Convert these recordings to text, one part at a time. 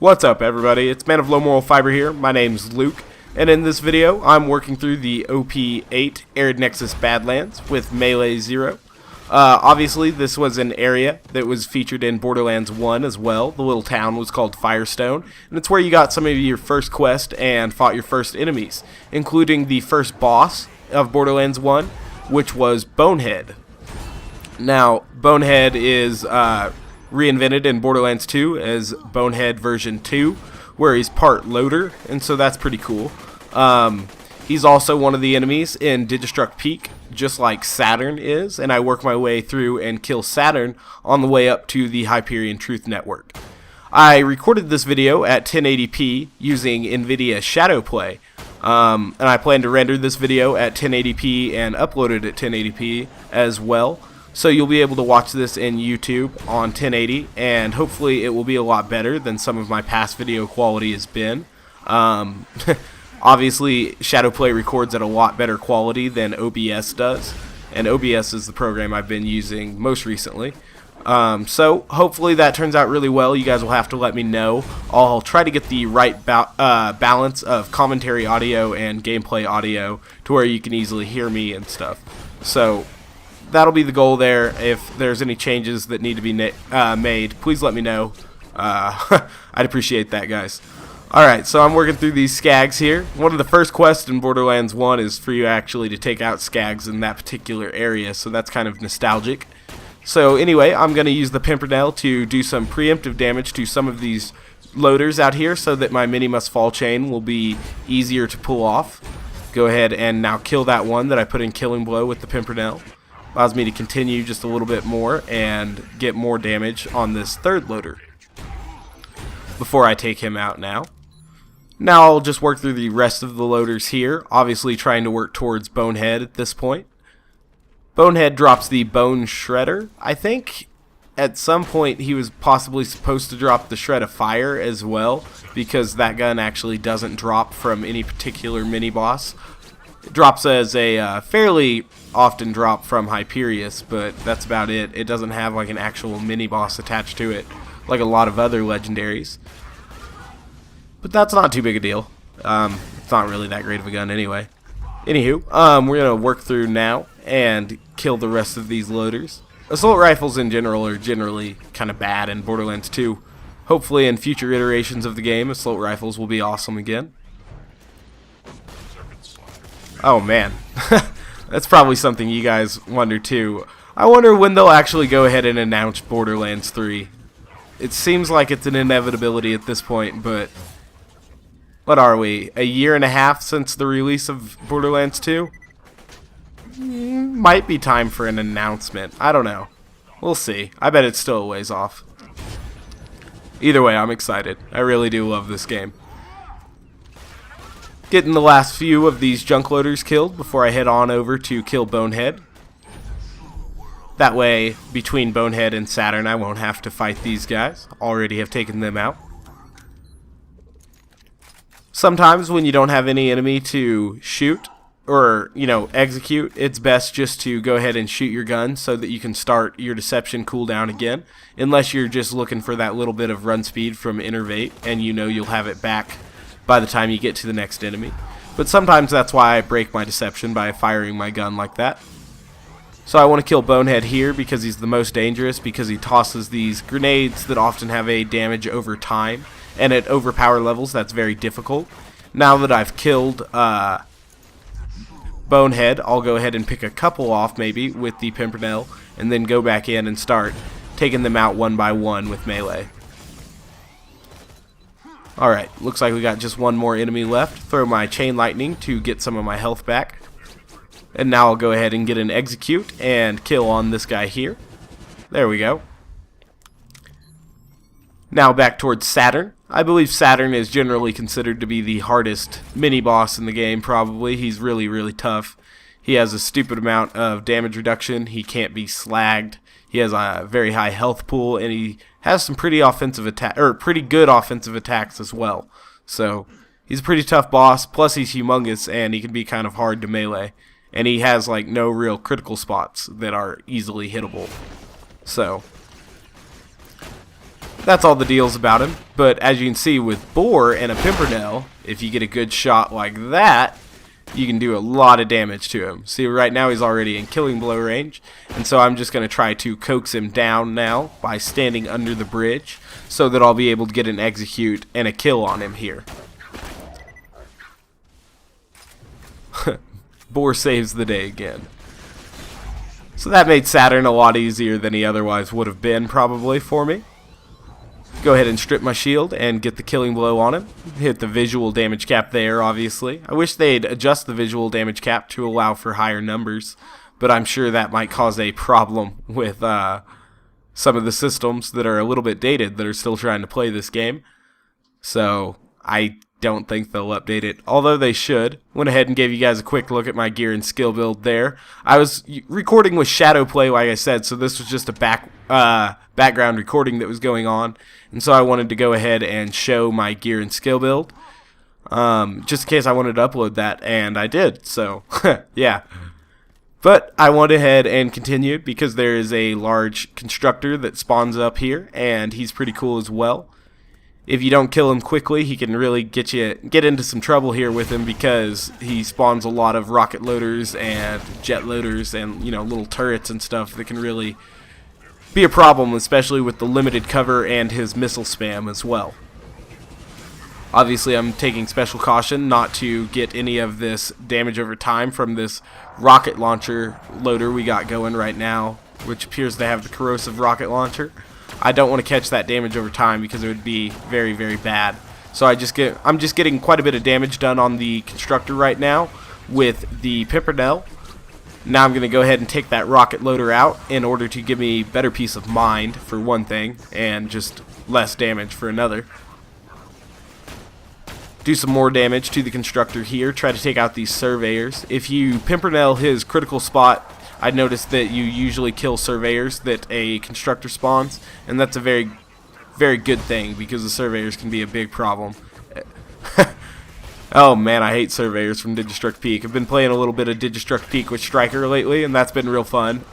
What's up, everybody? It's Man of Low Moral Fiber here. My name's Luke, and in this video I'm working through the OP8 Arid Badlands with Melee Zer0. Obviously this was an area that was featured in Borderlands 1 as well. The little town was called Firestone, and it's where you got some of your first quest and fought your first enemies, including the first boss of Borderlands 1, which was Bonehead. Now, Bonehead is reinvented in Borderlands 2 as Bonehead version 2, where he's part loader, and so that's pretty cool. He's also one of the enemies in Digistruct Peak, just like Saturn is, and I work my way through and kill Saturn on the way up to the Hyperion Truth Network. I recorded this video at 1080p using NVIDIA Shadowplay, and I plan to render this video at 1080p and upload it at 1080p as well. So you'll be able to watch this in YouTube on 1080, and hopefully it will be a lot better than some of my past video quality has been. Obviously, Shadowplay records at a lot better quality than OBS does, and OBS is the program I've been using most recently. So hopefully that turns out really well. You guys will have to let me know. I'll try to get the right balance of commentary audio and gameplay audio to where you can easily hear me and stuff. So that'll be the goal there. If there's any changes that need to be made, please let me know. I'd appreciate that, guys. Alright, so I'm working through these skags here. One of the first quests in Borderlands 1 is for you actually to take out skags in that particular area, so that's kind of nostalgic. So anyway, I'm going to use the Pimpernel to do some preemptive damage to some of these loaders out here so that my mini must fall chain will be easier to pull off. Go ahead and now kill that one that I put in Killing Blow with the Pimpernel. Allows me to continue just a little bit more and get more damage on this third loader before I take him out now. Now I'll just work through the rest of the loaders here, obviously trying to work towards Bonehead at this point. Bonehead drops the Bone Shredder. I think at some point he was possibly supposed to drop the Shred of Fire as well, because that gun actually doesn't drop from any particular mini-boss. It drops as a fairly often drop from Hyperion, but that's about it. It doesn't have like an actual mini-boss attached to it, like a lot of other legendaries. But that's not too big a deal. It's not really that great of a gun anyway. Anywho, we're going to work through now and kill the rest of these loaders. Assault rifles in general are generally kind of bad in Borderlands 2. Hopefully in future iterations of the game, assault rifles will be awesome again. Oh man, that's probably something you guys wonder too. I wonder when they'll actually go ahead and announce Borderlands 3. It seems like it's an inevitability at this point, but what are we, a year and a half since the release of Borderlands 2? Might be time for an announcement. I don't know. We'll see. I bet it's still a ways off. Either way, I'm excited. I really do love this game. Getting the last few of these junk loaders killed before I head on over to kill Bonehead. That way, between Bonehead and Saturn, I won't have to fight these guys. Already have taken them out. Sometimes when you don't have any enemy to shoot or, execute, it's best just to go ahead and shoot your gun so that you can start your deception cooldown again, unless you're just looking for that little bit of run speed from Innervate and you'll have it back by the time you get to the next enemy. But sometimes that's why I break my deception by firing my gun like that. So I want to kill Bonehead here because he's the most dangerous, because he tosses these grenades that often have a damage over time, and at overpower levels that's very difficult. Now that I've killed Bonehead, I'll go ahead and pick a couple off maybe with the Pimpernel, and then go back in and start taking them out one by one with melee. Alright, looks like we got just one more enemy left. Throw my Chain Lightning to get some of my health back. And now I'll go ahead and get an execute and kill on this guy here. There we go. Now back towards Saturn. I believe Saturn is generally considered to be the hardest mini-boss in the game, probably. He's really, really tough. He has a stupid amount of damage reduction. He can't be slagged. He has a very high health pool, and he has some pretty good offensive attacks as well. So he's a pretty tough boss. Plus he's humongous, and he can be kind of hard to melee. And he has like no real critical spots that are easily hittable. So that's all the deals about him. But as you can see with Boar and a Pimpernel, if you get a good shot like that, you can do a lot of damage to him. See, right now he's already in killing blow range, and so I'm just going to try to coax him down now by standing under the bridge so that I'll be able to get an execute and a kill on him here. Boar saves the day again. So that made Saturn a lot easier than he otherwise would have been probably for me. Go ahead and strip my shield and get the killing blow on him. Hit the visual damage cap there, obviously. I wish they'd adjust the visual damage cap to allow for higher numbers, but I'm sure that might cause a problem with some of the systems that are a little bit dated that are still trying to play this game. So I don't think they'll update it, although they should. Went ahead and gave you guys a quick look at my gear and skill build there. I was recording with shadow play, like I said, so this was just a background recording that was going on, and so I wanted to go ahead and show my gear and skill build, just in case I wanted to upload that, and I did, so yeah. But I went ahead and continued because there is a large constructor that spawns up here, and he's pretty cool as well. If you don't kill him quickly, he can really get into some trouble here with him because he spawns a lot of rocket loaders and jet loaders and, you know, little turrets and stuff that can really be a problem, especially with the limited cover and his missile spam as well. Obviously, I'm taking special caution not to get any of this damage over time from this rocket launcher loader we got going right now, which appears to have the corrosive rocket launcher. I don't want to catch that damage over time because it would be very, very bad. So I'm just getting quite a bit of damage done on the constructor right now with the Pimpernel. Now I'm going to go ahead and take that rocket loader out in order to give me better peace of mind for one thing and just less damage for another. Do some more damage to the constructor here. Try to take out these surveyors. If you Pimpernel his critical spot, I noticed that you usually kill surveyors that a constructor spawns, and that's a very, very good thing because the surveyors can be a big problem. Oh man, I hate surveyors from Digistruct Peak. I've been playing a little bit of Digistruct Peak with Striker lately, and that's been real fun.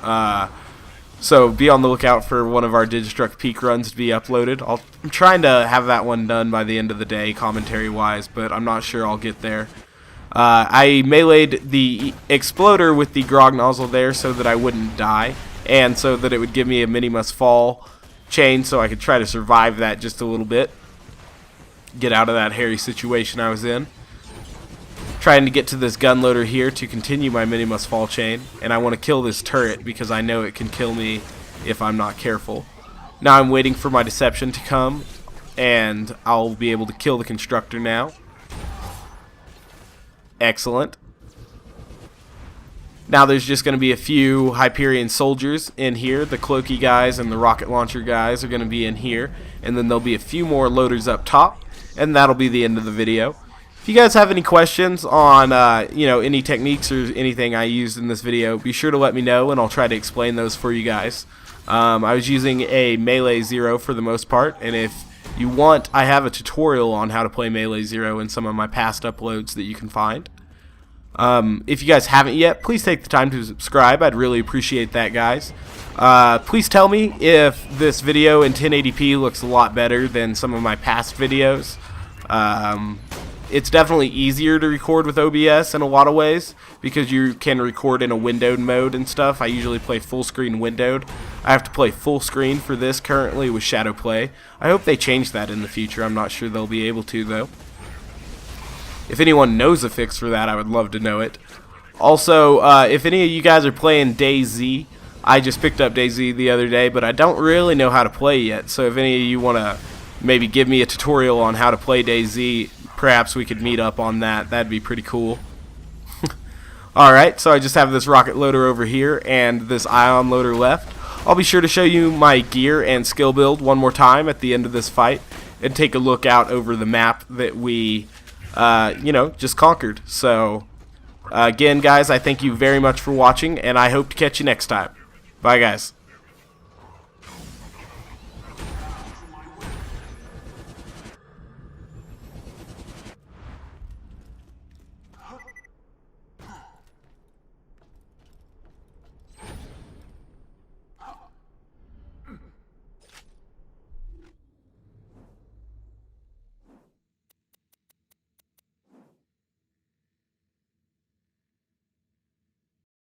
So be on the lookout for one of our Digistruct Peak runs to be uploaded. I'm trying to have that one done by the end of the day, commentary-wise, but I'm not sure I'll get there. I meleeed the exploder with the grog nozzle there so that I wouldn't die, and so that it would give me a mini must fall chain so I could try to survive that just a little bit. Get out of that hairy situation I was in. Trying to get to this gun loader here to continue my mini must fall chain, and I want to kill this turret because I know it can kill me if I'm not careful. Now I'm waiting for my deception to come, and I'll be able to kill the constructor now. Excellent. Now there's just going to be a few Hyperion soldiers in here. The cloaky guys and the rocket launcher guys are going to be in here, and then there'll be a few more loaders up top, and that'll be the end of the video. If you guys have any questions on any techniques or anything I used in this video, be sure to let me know, and I'll try to explain those for you guys. I was using a Melee Zer0 for the most part, and if you want, I have a tutorial on how to play Melee Zer0 in some of my past uploads that you can find. If you guys haven't yet, please take the time to subscribe. I'd really appreciate that, guys. Please tell me if this video in 1080p looks a lot better than some of my past videos. It's definitely easier to record with OBS in a lot of ways because you can record in a windowed mode and stuff. I usually play full screen windowed. I have to play full screen for this currently with shadow play. I hope they change that in the future. I'm not sure they'll be able to though. If anyone knows a fix for that, I would love to know it. Also, if any of you guys are playing DayZ, I just picked up DayZ the other day, but I don't really know how to play yet. So if any of you want to maybe give me a tutorial on how to play DayZ, perhaps we could meet up on that. That'd be pretty cool. Alright, so I just have this rocket loader over here and this ion loader left. I'll be sure to show you my gear and skill build one more time at the end of this fight and take a look out over the map that we just conquered. So again, guys, I thank you very much for watching, and I hope to catch you next time. Bye, guys.